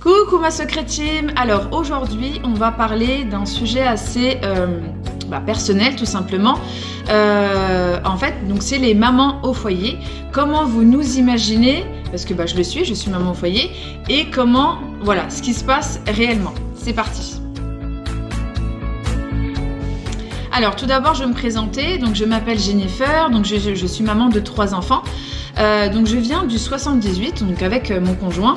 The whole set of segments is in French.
Coucou ma secret team. Alors aujourd'hui on va parler d'un sujet assez personnel tout simplement. En fait donc c'est les mamans au foyer. Comment vous nous imaginez, parce que je suis maman au foyer, et comment, voilà, ce qui se passe réellement. C'est parti. Alors tout d'abord je vais me présenter, donc je m'appelle Jennifer, donc je suis maman de 3 enfants. Donc je viens du 78, donc avec mon conjoint.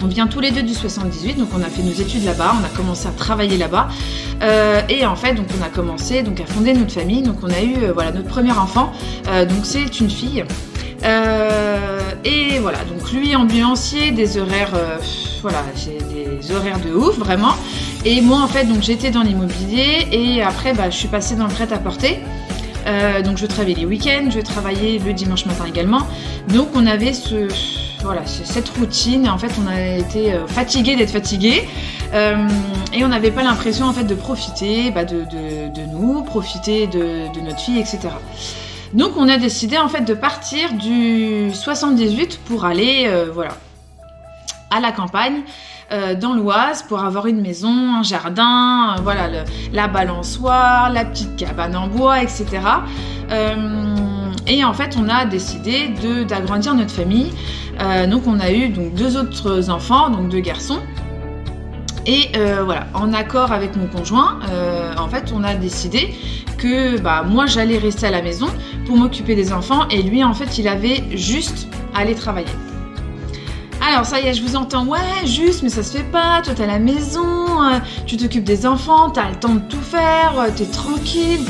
On vient tous les deux du 78, donc on a fait nos études là-bas, on a commencé à travailler là-bas. Et en fait, donc on a commencé donc, à fonder notre famille. Donc on a eu notre premier enfant, donc c'est une fille. Et voilà, donc lui ambulancier, des horaires, j'ai des horaires de ouf, vraiment. Et moi en fait, donc j'étais dans l'immobilier et après je suis passée dans le prêt-à-porter. Donc je travaillais les week-ends, je travaillais le dimanche matin également. Donc on avait cette routine, et en fait on a été fatigués d'être fatigués et on n'avait pas l'impression en fait de profiter de nous, profiter de notre fille, etc. Donc on a décidé en fait de partir du 78 pour aller à la campagne, dans l'Oise, pour avoir une maison, un jardin, la balançoire, la petite cabane en bois, etc. Et en fait, on a décidé d'agrandir notre famille. Donc, on a eu 2 autres enfants, donc 2 garçons. Et en accord avec mon conjoint, en fait, on a décidé que moi, j'allais rester à la maison pour m'occuper des enfants. Et lui, en fait, il avait juste à aller travailler. Alors ça y est, je vous entends, ouais, juste, mais ça se fait pas, toi t'es à la maison, tu t'occupes des enfants, t'as le temps de tout faire, t'es tranquille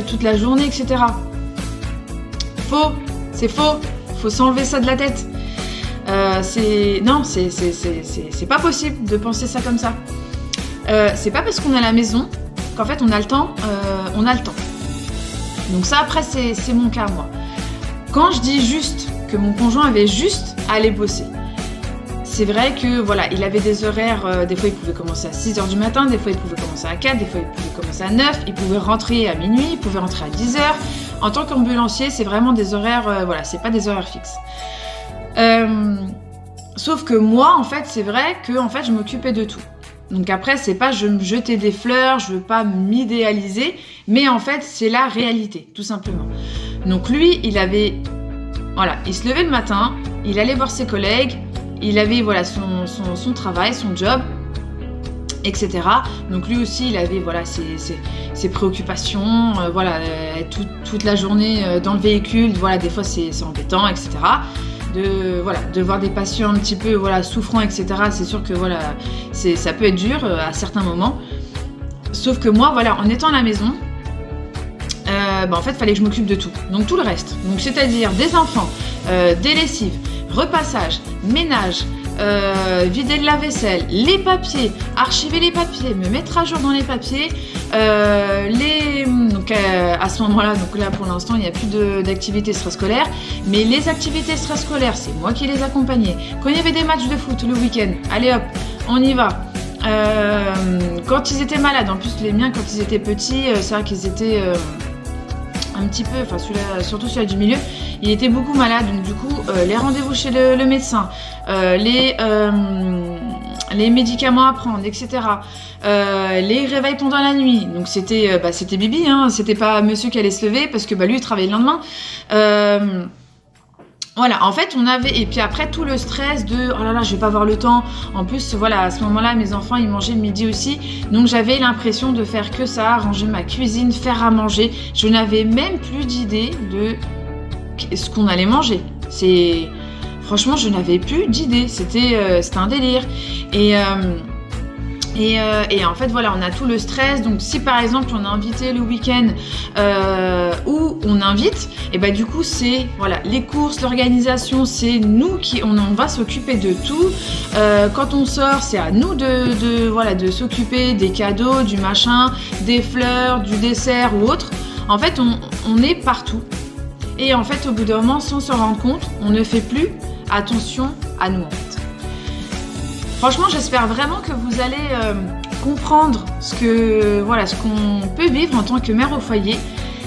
toute la journée, etc. Faux, c'est faux, faut s'enlever ça de la tête. C'est pas possible de penser ça comme ça. C'est pas parce qu'on est à la maison qu'en fait on a le temps, Donc ça après c'est mon cas moi. Quand je dis juste que mon conjoint avait juste à aller bosser, c'est vrai que il avait des horaires, des fois il pouvait commencer à 6h du matin, des fois il pouvait commencer à 4, des fois il pouvait commencer à 9, il pouvait rentrer à minuit, il pouvait rentrer à 10h. En tant qu'ambulancier, c'est vraiment des horaires, c'est pas des horaires fixes. Sauf que moi, en fait, c'est vrai que je m'occupais de tout. Donc après, c'est pas je me jetais des fleurs, je veux pas m'idéaliser, mais en fait, c'est la réalité, tout simplement. Donc lui, il se levait le matin, il allait voir ses collègues, il avait son travail, son job, etc. Donc lui aussi, il avait ses préoccupations, toute la journée dans le véhicule, des fois c'est embêtant, etc. De voir des patients un petit peu souffrants, etc. C'est sûr que ça peut être dur à certains moments. Sauf que moi, en étant à la maison, en fait, il fallait que je m'occupe de tout. Donc tout le reste. Donc c'est-à-dire des enfants, des lessives, repassage, ménage, vider le lave-vaisselle, les papiers, archiver les papiers, me mettre à jour dans les papiers, à ce moment-là, donc là pour l'instant il n'y a plus d'activités extrascolaires, mais les activités extrascolaires c'est moi qui les accompagnais. Quand il y avait des matchs de foot le week-end, allez hop, on y va. Quand ils étaient malades, en plus les miens quand ils étaient petits, c'est vrai qu'ils étaient un petit peu, surtout celui-là du milieu, il était beaucoup malade, donc du coup les rendez-vous chez le médecin, les médicaments à prendre, etc. Les réveils pendant la nuit, donc c'était Bibi, c'était pas monsieur qui allait se lever parce que lui il travaillait le lendemain. En fait on avait, et puis après tout le stress de oh là là je vais pas avoir le temps, en plus à ce moment là mes enfants ils mangeaient le midi aussi, donc j'avais l'impression de faire que ça, ranger ma cuisine, faire à manger, je n'avais même plus d'idée de ce qu'on allait manger, franchement je n'avais plus d'idée, c'était un délire, et en fait on a tout le stress. Donc si par exemple on est invité le week-end où on invite, et du coup c'est les courses, l'organisation, c'est nous qui on va s'occuper de tout. Quand on sort, c'est à nous de s'occuper des cadeaux, du machin, des fleurs, du dessert ou autre. En fait on est partout, et en fait au bout d'un moment, sans se rendre compte, on ne fait plus attention à nous en fait. Franchement, j'espère vraiment que vous allez comprendre ce qu'on peut vivre en tant que mère au foyer.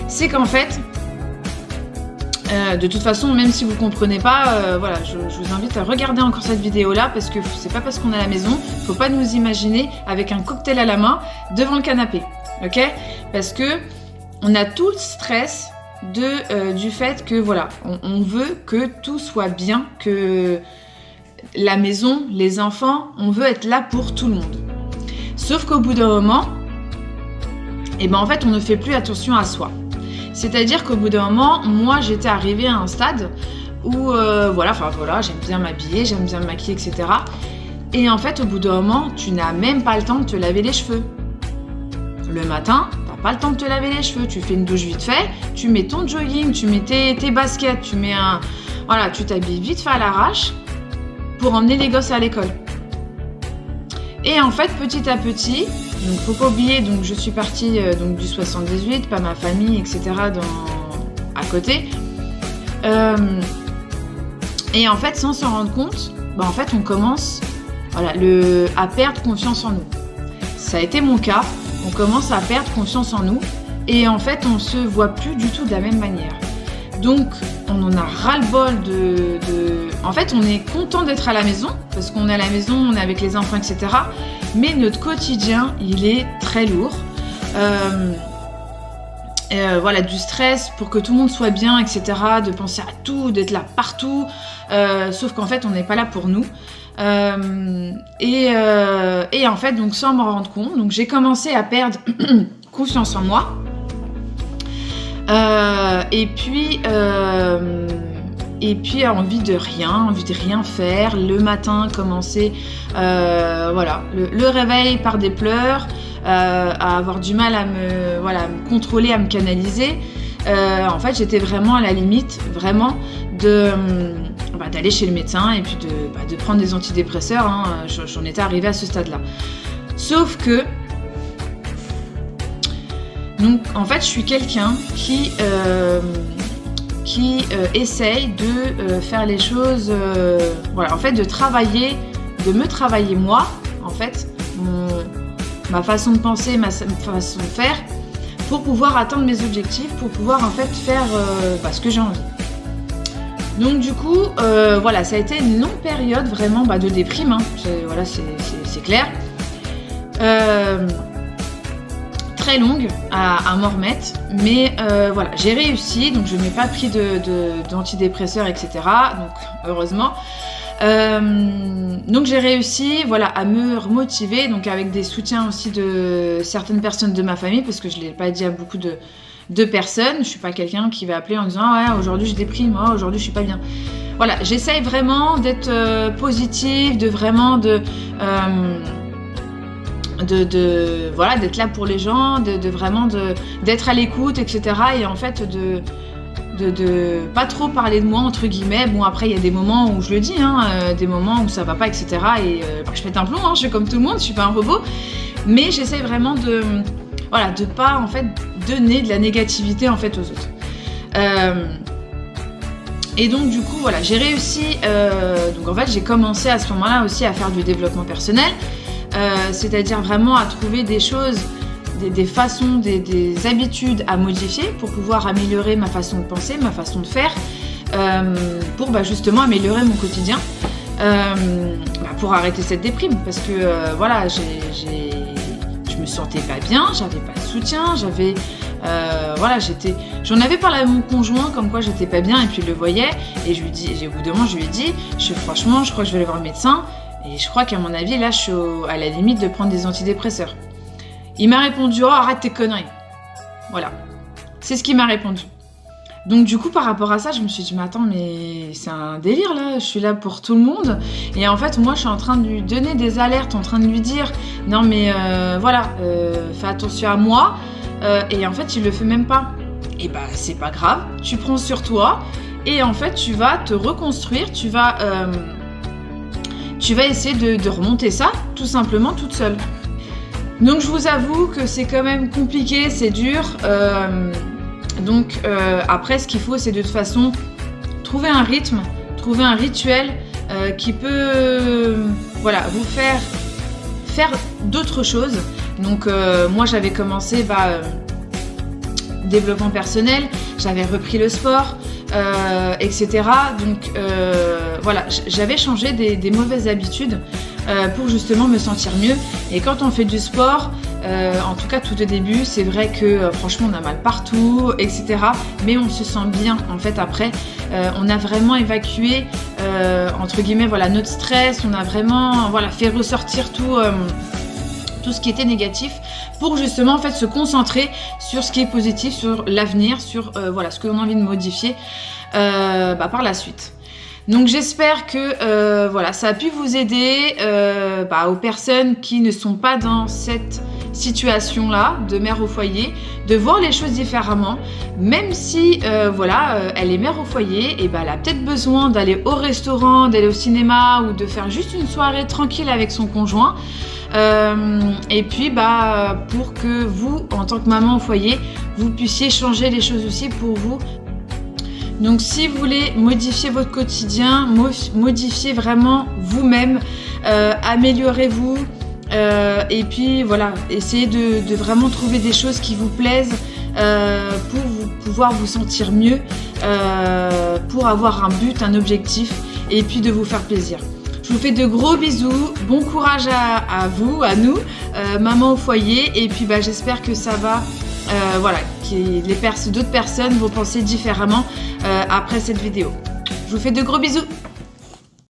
C'est qu'en fait, De toute façon, même si vous comprenez pas, voilà, je vous invite à regarder encore cette vidéo-là parce que c'est pas parce qu'on est à la maison, faut pas nous imaginer avec un cocktail à la main devant le canapé, ok? Parce que on a tout le stress du fait que voilà, on veut que tout soit bien, que la maison, les enfants, on veut être là pour tout le monde. Sauf qu'au bout d'un moment, eh ben en fait, on ne fait plus attention à soi. C'est-à-dire qu'au bout d'un moment, moi, j'étais arrivée à un stade où, voilà, j'aime bien m'habiller, j'aime bien me maquiller, etc. Et en fait, au bout d'un moment, tu n'as même pas le temps de te laver les cheveux. Le matin, t'as pas le temps de te laver les cheveux. Tu fais une douche vite fait, tu mets ton jogging, tu mets tes baskets, tu mets voilà, tu t'habilles vite fait à l'arrache pour emmener les gosses à l'école. Et en fait, petit à petit, donc faut pas oublier, donc je suis partie donc du 78, pas ma famille, etc. à côté. Et en fait, sans s'en rendre compte, bah en fait, on commence à perdre confiance en nous. Ça a été mon cas. On commence à perdre confiance en nous et en fait, on se voit plus du tout de la même manière. Donc, on en a ras-le-bol En fait, on est content d'être à la maison, parce qu'on est à la maison, on est avec les enfants, etc. Mais notre quotidien, il est très lourd. Voilà, du stress pour que tout le monde soit bien, etc. De penser à tout, d'être là partout. Sauf qu'en fait, on n'est pas là pour nous. Et en fait, donc sans m'en rendre compte, donc j'ai commencé à perdre confiance en moi. Et puis envie de rien faire. Le matin, commencer, voilà, le réveil par des pleurs, à avoir du mal à me contrôler, à me canaliser. En fait, j'étais vraiment à la limite, vraiment d'aller chez le médecin et puis de prendre des antidépresseurs. Hein. J'en étais arrivée à ce stade-là. Sauf que donc, en fait, je suis quelqu'un qui essaye de faire les choses, voilà, en fait, de me travailler moi, en fait, ma façon de penser, ma façon de faire, pour pouvoir atteindre mes objectifs, pour pouvoir en fait faire ce que j'ai envie. Donc du coup, voilà, ça a été une longue période vraiment de déprime, hein. Voilà, c'est clair. Très longue à m'en remettre, mais voilà, j'ai réussi, donc je n'ai pas pris d'antidépresseurs, etc. Donc heureusement. Donc j'ai réussi, voilà, à me remotiver, donc avec des soutiens aussi de certaines personnes de ma famille, parce que je ne l'ai pas dit à beaucoup de personnes. Je suis pas quelqu'un qui va appeler en disant ah ouais, aujourd'hui je déprime, oh, aujourd'hui je suis pas bien. Voilà, j'essaye vraiment d'être positive, voilà, d'être là pour les gens, d'être à l'écoute, etc. Et en fait de pas trop parler de moi, entre guillemets. Bon, après il y a des moments où je le dis, hein, des moments où ça va pas, etc. Et je pète un plomb, hein, je suis comme tout le monde, je suis pas un robot, mais j'essaye vraiment de pas en fait donner de la négativité en fait aux autres. Et donc du coup voilà, j'ai réussi, donc en fait j'ai commencé à ce moment-là aussi à faire du développement personnel, c'est-à-dire vraiment à trouver des choses, des façons, des habitudes à modifier pour pouvoir améliorer ma façon de penser, ma façon de faire, pour justement améliorer mon quotidien, pour arrêter cette déprime, parce que voilà, je me sentais pas bien, j'avais pas de soutien, voilà, j'en avais parlé à mon conjoint comme quoi j'étais pas bien, et puis il le voyait, et au bout d'un moment je lui ai dit, franchement, je crois que je vais aller voir le médecin, et je crois qu'à mon avis là je suis à la limite de prendre des antidépresseurs. Il m'a répondu, oh arrête tes conneries. Voilà, c'est ce qu'il m'a répondu. Donc du coup par rapport à ça, je me suis dit mais attends, mais c'est un délire là, je suis là pour tout le monde, et en fait moi je suis en train de lui donner des alertes, en train de lui dire non mais voilà, fais attention à moi, et en fait il le fait même pas. Et c'est pas grave, tu prends sur toi, et en fait tu vas te reconstruire, tu vas essayer de remonter ça tout simplement toute seule. Donc je vous avoue que c'est quand même compliqué, c'est dur. Donc après ce qu'il faut, c'est de toute façon trouver un rythme, trouver un rituel qui peut vous faire d'autres choses. Donc moi j'avais commencé développement personnel, j'avais repris le sport, etc. Donc voilà, j'avais changé des mauvaises habitudes pour justement me sentir mieux. Et quand on fait du sport, en tout cas tout au début, c'est vrai que franchement on a mal partout, etc. Mais on se sent bien en fait après. On a vraiment évacué entre guillemets voilà notre stress. On a vraiment voilà fait ressortir tout ce qui était négatif pour justement en fait se concentrer sur ce qui est positif, sur l'avenir, sur voilà ce que l'on a envie de modifier par la suite. Donc j'espère que voilà ça a pu vous aider aux personnes qui ne sont pas dans cette situation là de mère au foyer, de voir les choses différemment, même si elle est mère au foyer, et elle a peut-être besoin d'aller au restaurant, d'aller au cinéma ou de faire juste une soirée tranquille avec son conjoint. Et puis pour que vous en tant que maman au foyer vous puissiez changer les choses aussi pour vous. Donc si vous voulez modifier votre quotidien, modifiez vraiment vous-même, améliorez-vous et puis voilà, essayez de vraiment trouver des choses qui vous plaisent pour pouvoir vous sentir mieux, pour avoir un but, un objectif et puis de vous faire plaisir. Je vous fais de gros bisous, bon courage à vous, à nous, maman au foyer, et puis j'espère que ça va, que d'autres personnes vont penser différemment après cette vidéo. Je vous fais de gros bisous.